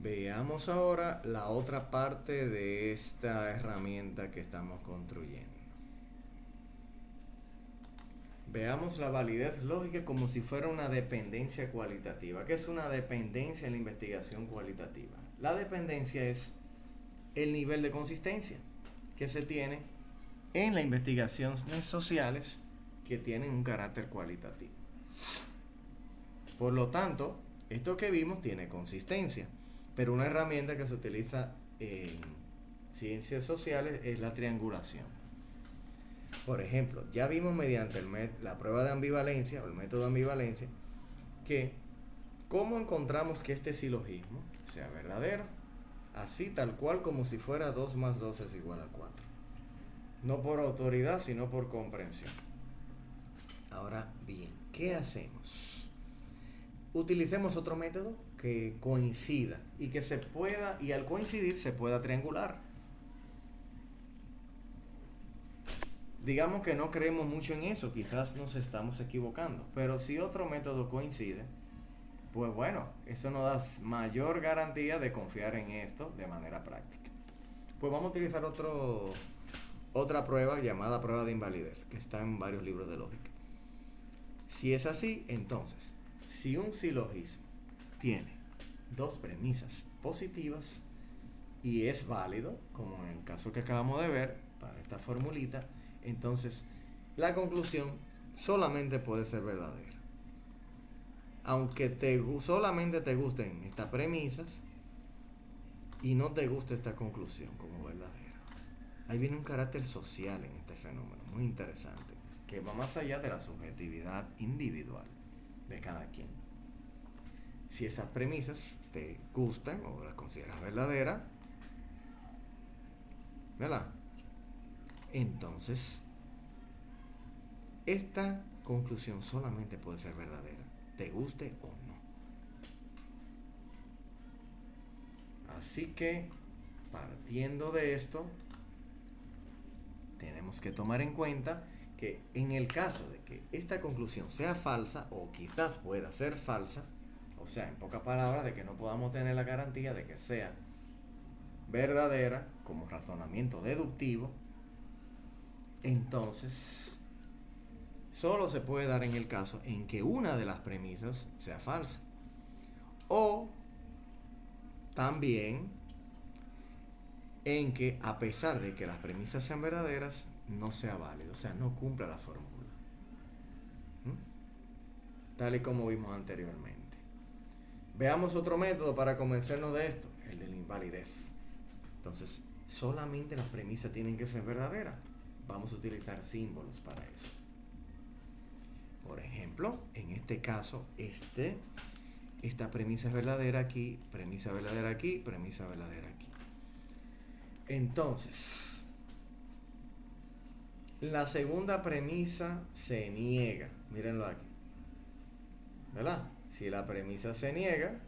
Veamos ahora la otra parte de esta herramienta que estamos construyendo. Veamos la validez lógica como si fuera una dependencia cualitativa. ¿Qué es una dependencia en la investigación cualitativa? La dependencia es el nivel de consistencia que se tiene en las investigaciones sociales que tienen un carácter cualitativo. Por lo tanto, esto que vimos tiene consistencia, pero una herramienta que se utiliza en ciencias sociales es la triangulación. Por ejemplo, ya vimos mediante la prueba de ambivalencia o el método de ambivalencia que cómo encontramos que este silogismo sea verdadero, así tal cual como si fuera 2 más 2 es igual a 4. No por autoridad, sino por comprensión. Ahora bien, ¿qué hacemos? Utilicemos otro método que coincida y que se pueda, y al coincidir se pueda triangular. Digamos que no creemos mucho en eso, quizás nos estamos equivocando, pero si otro método coincide, pues bueno, eso nos da mayor garantía de confiar en esto de manera práctica. Pues vamos a utilizar otra prueba llamada prueba de invalidez, que está en varios libros de lógica. Si es así, entonces, si un silogismo tiene dos premisas positivas y es válido, como en el caso que acabamos de ver para esta formulita, entonces la conclusión solamente puede ser verdadera. Aunque solamente te gusten estas premisas y no te guste esta conclusión como verdadera. Ahí viene un carácter social en este fenómeno, muy interesante, que va más allá de la subjetividad individual de cada quien. Si esas premisas te gustan o las consideras verdaderas, ¿verdad? Entonces, esta conclusión solamente puede ser verdadera, te guste o no. Así que, partiendo de esto, tenemos que tomar en cuenta que en el caso de que esta conclusión sea falsa o quizás pueda ser falsa, o sea, en pocas palabras, de que no podamos tener la garantía de que sea verdadera como razonamiento deductivo, entonces solo se puede dar en el caso en que una de las premisas sea falsa. O también en que a pesar de que las premisas sean verdaderas, no sea válido, o sea, no cumpla la fórmula. Tal y como vimos anteriormente. Veamos otro método para convencernos de esto, el de la invalidez. Entonces, solamente las premisas tienen que ser verdaderas. Vamos a utilizar símbolos para eso. Por ejemplo, en este caso, esta premisa es verdadera aquí, premisa verdadera aquí, premisa verdadera aquí. Entonces, la segunda premisa se niega. Mírenlo aquí. ¿Verdad? Si la premisa se niega,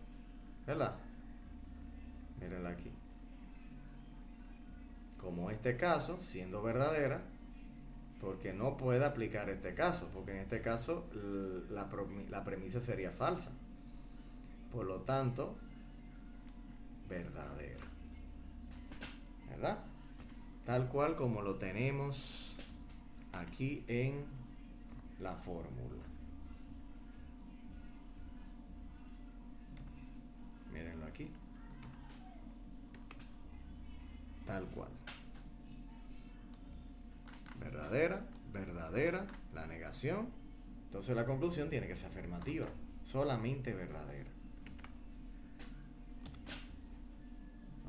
¿verdad? Mírenla aquí. Como este caso, siendo verdadera, porque no puede aplicar este caso, porque en este caso la premisa sería falsa. Por lo tanto, verdadera. ¿Verdad? Tal cual como lo tenemos aquí en la fórmula. Mírenlo aquí. Tal cual. Verdadera, verdadera, la negación. Entonces la conclusión tiene que ser afirmativa, solamente verdadera.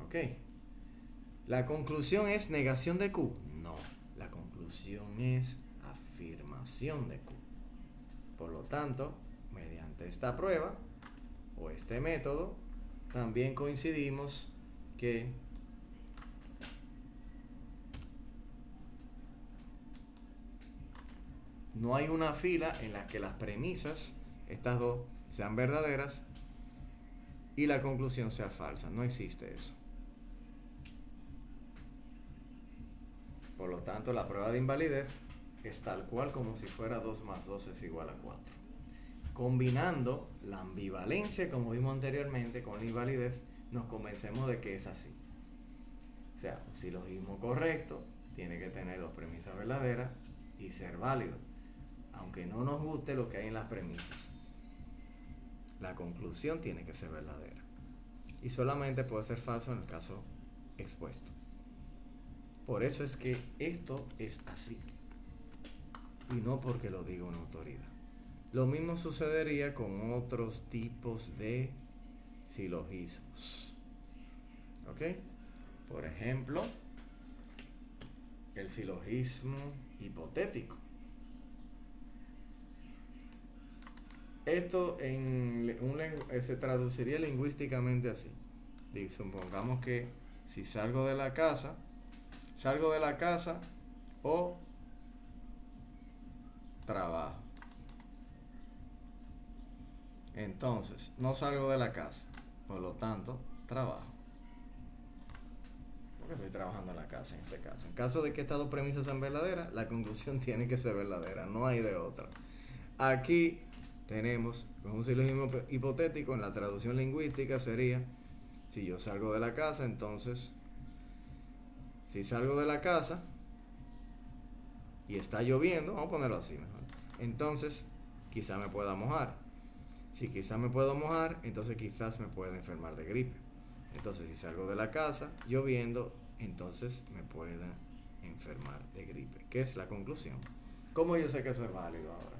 ¿Ok? ¿La conclusión es negación de Q? No, la conclusión es afirmación de Q. Por lo tanto, mediante esta prueba o este método, también coincidimos que no hay una fila en la que las premisas, estas dos, sean verdaderas y la conclusión sea falsa. No existe eso. Por lo tanto, la prueba de invalidez es tal cual como si fuera 2 más 2 es igual a 4. Combinando la ambivalencia, como vimos anteriormente, con la invalidez, nos convencemos de que es así. O sea, un silogismo correcto tiene que tener dos premisas verdaderas y ser válido, aunque no nos guste lo que hay en las premisas. La conclusión tiene que ser verdadera y solamente puede ser falso en el caso expuesto. Por eso es que esto es así y no porque lo diga una autoridad. Lo mismo sucedería con otros tipos de silogismos. ¿Ok? Por ejemplo, el silogismo hipotético. Esto se traduciría lingüísticamente así. Supongamos que si salgo de la casa o trabajo. Entonces, no salgo de la casa, por lo tanto, trabajo. Porque estoy trabajando en la casa en este caso. En caso de que estas dos premisas sean verdaderas, la conclusión tiene que ser verdadera, no hay de otra. Aquí tenemos un silogismo hipotético, en la traducción lingüística sería, si yo salgo de la casa, entonces, si salgo de la casa y está lloviendo, vamos a ponerlo así mejor, entonces quizá me pueda mojar. Si quizá me puedo mojar, entonces quizás me pueda enfermar de gripe. Entonces si salgo de la casa lloviendo, entonces me pueda enfermar de gripe. ¿Qué es la conclusión? ¿Cómo yo sé que eso es válido ahora?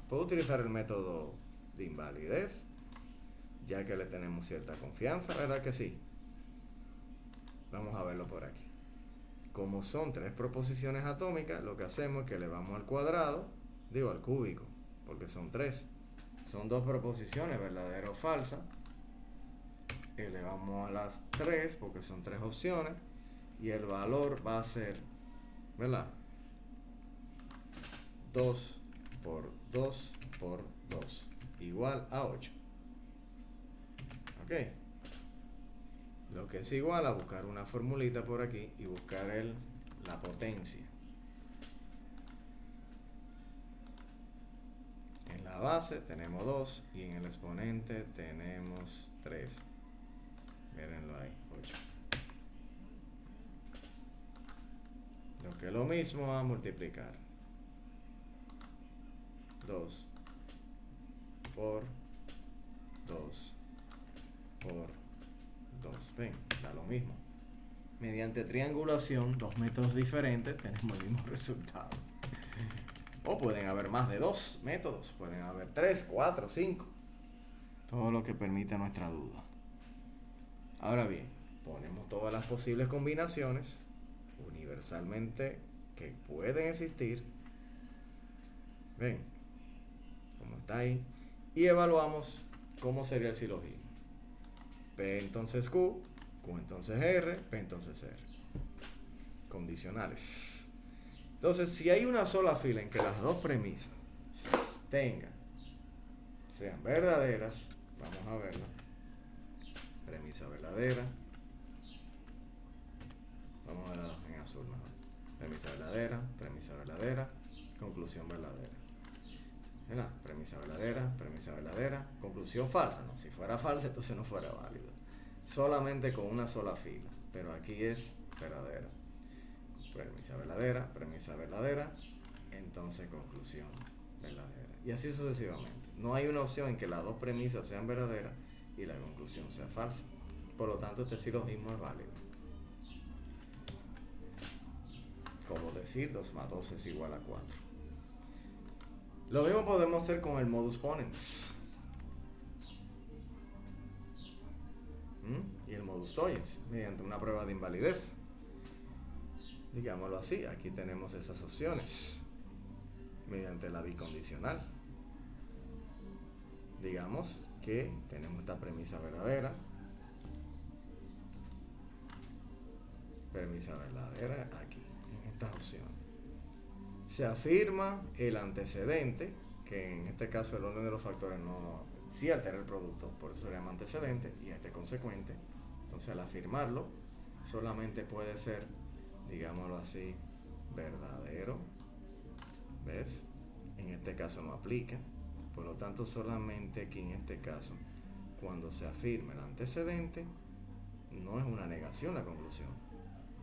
Puedo utilizar el método de invalidez, ya que le tenemos cierta confianza, ¿verdad que sí? Vamos a verlo por aquí. Como son tres proposiciones atómicas, lo que hacemos es que elevamos al cuadrado, al cúbico, porque son tres. Son dos proposiciones, verdadera o falsa. Elevamos a las tres, porque son tres opciones, y el valor va a ser, ¿verdad? 2 por 2 por 2 igual a 8. Ok. Lo que es igual a buscar una formulita por aquí y buscar la potencia. En la base tenemos 2 y en el exponente tenemos 3. Mírenlo ahí, 8. Lo que es lo mismo a multiplicar 2 por 2 por 2. Ven, da lo mismo. Mediante triangulación, dos métodos diferentes, tenemos el mismo resultado. O pueden haber más de dos métodos, pueden haber 3, 4, 5. Todo lo que permita nuestra duda. Ahora bien, ponemos todas las posibles combinaciones universalmente que pueden existir. Ven, como está ahí. Y evaluamos cómo sería el silogismo. P entonces Q, Q entonces R, P entonces R. Condicionales. Entonces, si hay una sola fila en que las dos premisas sean verdaderas, vamos a verla. Premisa verdadera. Vamos a verla en azul mejor. Premisa verdadera, conclusión verdadera. ¿Verdad? Premisa verdadera, conclusión falsa. No, si fuera falsa, entonces no fuera válido. Solamente con una sola fila, pero aquí es verdadera. Premisa verdadera, entonces conclusión verdadera. Y así sucesivamente. No hay una opción en que las dos premisas sean verdaderas y la conclusión sea falsa. Por lo tanto, este silogismo es válido. Como decir 2 más 2 es igual a 4. Lo mismo podemos hacer con el modus ponens. Y el modus tollens, mediante una prueba de invalidez. Digámoslo así, aquí tenemos esas opciones. Mediante la bicondicional. Digamos que tenemos esta premisa verdadera. Premisa verdadera aquí, en estas opciones. Se afirma el antecedente, que en este caso el orden de los factores no sí altera el producto, por eso se llama antecedente, y este consecuente. Entonces al afirmarlo, solamente puede ser, digámoslo así, verdadero. ¿Ves? En este caso no aplica. Por lo tanto, solamente aquí en este caso, cuando se afirma el antecedente, no es una negación la conclusión.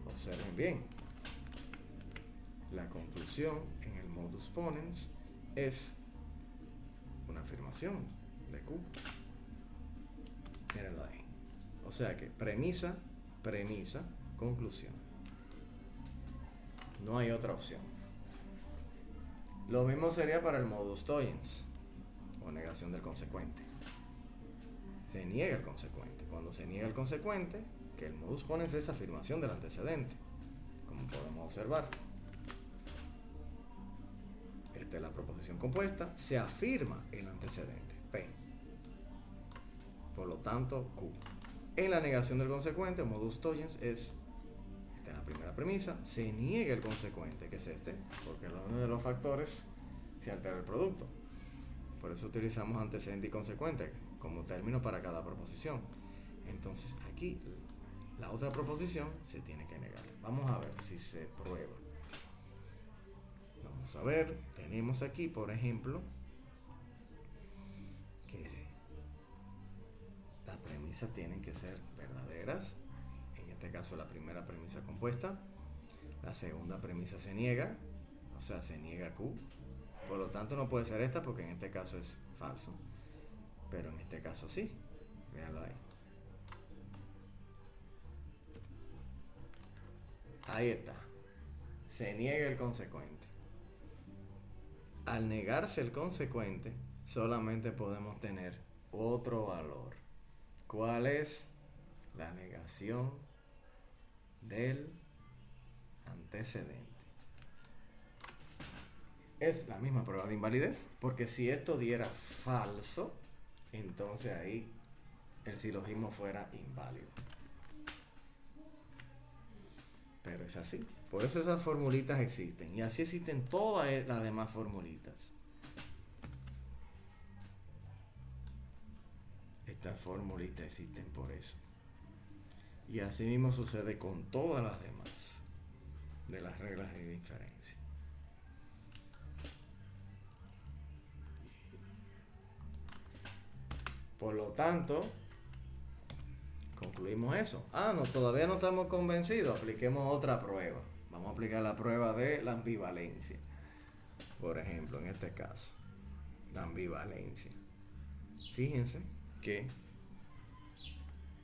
Observen bien. La conclusión en el modus ponens es una afirmación de Q. Mírenlo ahí. O sea que premisa, conclusión. No hay otra opción. Lo mismo sería para el modus tollens o negación del consecuente. Se niega el consecuente. Cuando se niega el consecuente, que el modus ponens es afirmación del antecedente, como podemos observar. Esta es la proposición compuesta, se afirma el antecedente, P. Por lo tanto, Q. En la negación del consecuente, modus tollens es, esta es la primera premisa, se niega el consecuente, que es este, porque uno de los factores se altera el producto. Por eso utilizamos antecedente y consecuente como término para cada proposición. Entonces aquí la otra proposición se tiene que negar. Vamos a ver si se prueba. Vamos a ver, tenemos aquí por ejemplo que las premisas tienen que ser verdaderas. En este caso la primera premisa compuesta. La segunda premisa se niega, o sea, se niega Q. Por lo tanto no puede ser esta porque en este caso es falso. Pero en este caso sí. Véanlo ahí. Ahí está. Se niega el consecuente. Al negarse el consecuente, solamente podemos tener otro valor. ¿Cuál es? La negación del antecedente. Es la misma prueba de invalidez, porque si esto diera falso, entonces ahí el silogismo fuera inválido. Pero es así. Por eso esas formulitas existen. Y así existen todas las demás formulitas. Estas formulitas existen por eso. Y así mismo sucede con todas las demás de las reglas de diferencia. Por lo tanto, concluimos eso. No, todavía no estamos convencidos. Apliquemos otra prueba. Vamos a aplicar la prueba de la ambivalencia. Por ejemplo, en este caso, la ambivalencia. Fíjense que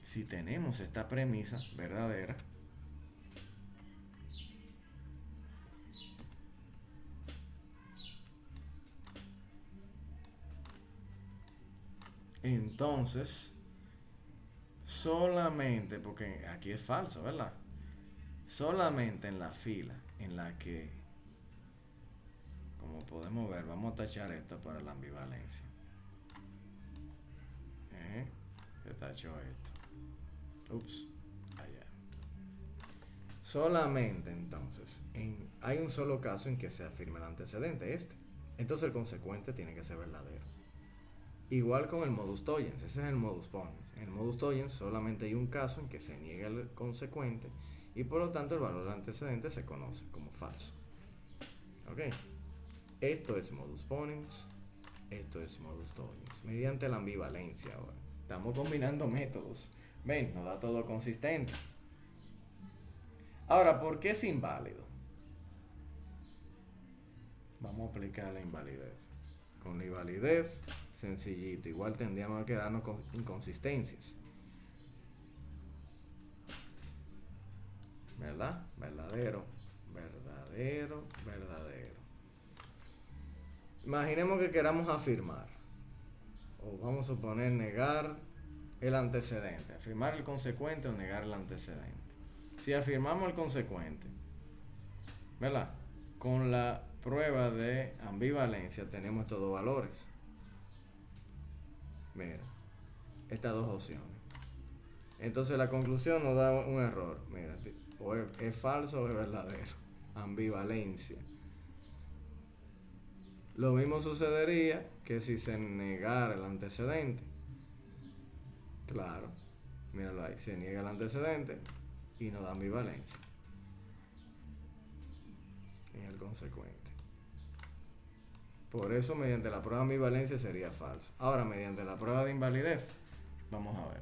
si tenemos esta premisa verdadera, entonces solamente, porque aquí es falso, ¿verdad? Solamente en la fila en la que, como podemos ver, vamos a tachar esto para la ambivalencia. Se tachó esto. Ups, allá. Solamente entonces, hay un solo caso en que se afirma el antecedente, este. Entonces el consecuente tiene que ser verdadero. Igual con el modus tollens, ese es el modus ponens. En el modus tollens solamente hay un caso en que se niega el consecuente y por lo tanto el valor del antecedente se conoce como falso. ¿Ok? Esto es modus ponens, esto es modus tollens, mediante la ambivalencia ahora. Estamos combinando métodos. Ven, nos da todo consistente. Ahora, ¿por qué es inválido? Vamos a aplicar la invalidez. Con la invalidez, sencillito. Igual tendríamos que darnos con inconsistencias. ¿Verdad? Verdadero, verdadero, verdadero. Imaginemos que queramos afirmar, o vamos a suponer negar el antecedente, afirmar el consecuente o negar el antecedente. Si afirmamos el consecuente, ¿verdad? Con la prueba de ambivalencia tenemos estos dos valores. Mira, estas dos opciones. Entonces la conclusión nos da un error. Mira, o es falso o es verdadero. Ambivalencia. Lo mismo sucedería que si se negara el antecedente. Claro, míralo ahí, se niega el antecedente y nos da ambivalencia en el consecuente. Por eso mediante la prueba de ambivalencia sería falso. Ahora mediante la prueba de invalidez, vamos a ver.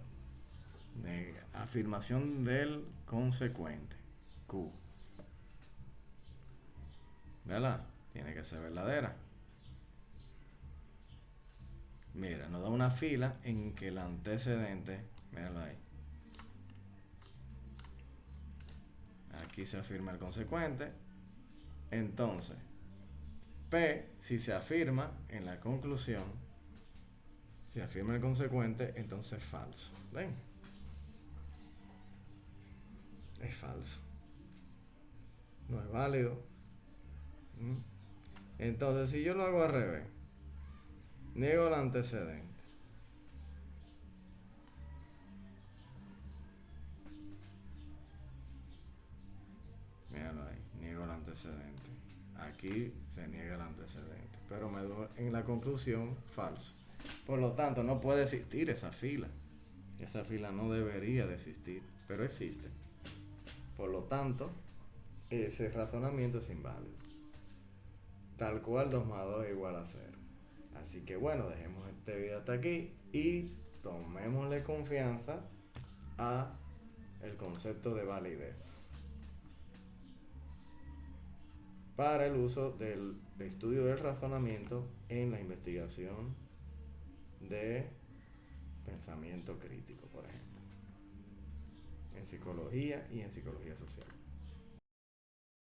Afirmación del consecuente. Q. ¿Verdad? Tiene que ser verdadera. Mira, nos da una fila en que el antecedente, míralo ahí. Aquí se afirma el consecuente. Entonces, P, si se afirma en la conclusión, si afirma el consecuente, entonces falso. ¿Ven? Es falso. No es válido. ¿Mm? Entonces, si yo lo hago al revés, niego el antecedente. Míralo ahí, niego el antecedente. Aquí se niega el antecedente, pero me doy en la conclusión falso. Por lo tanto, no puede existir esa fila. Esa fila no debería de existir, pero existe. Por lo tanto, ese razonamiento es inválido. Tal cual 2 más 2 es igual a 0. Así que bueno, dejemos este video hasta aquí y tomémosle confianza a el concepto de validez para el uso del estudio del razonamiento en la investigación de pensamiento crítico, por ejemplo, en psicología y en psicología social.